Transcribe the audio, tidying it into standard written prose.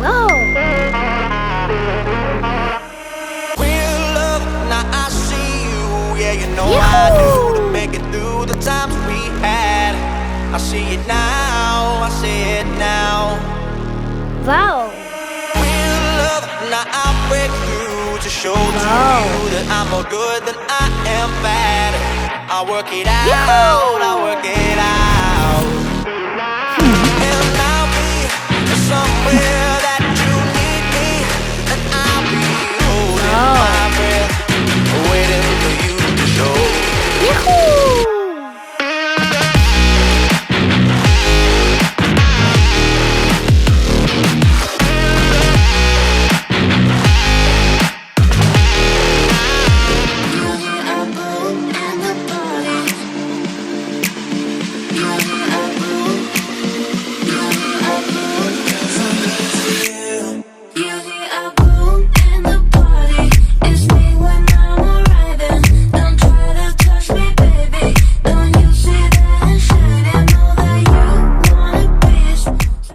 Wow. Real love, now I see you. Yeah, you know I Yahoo! do to make it through the times we had. I see it now, I see it now. Wow. Real love, now I break through to show to you that I'm more good than I am bad. I work it out, Yahoo! I work it out. And I'll be somewhere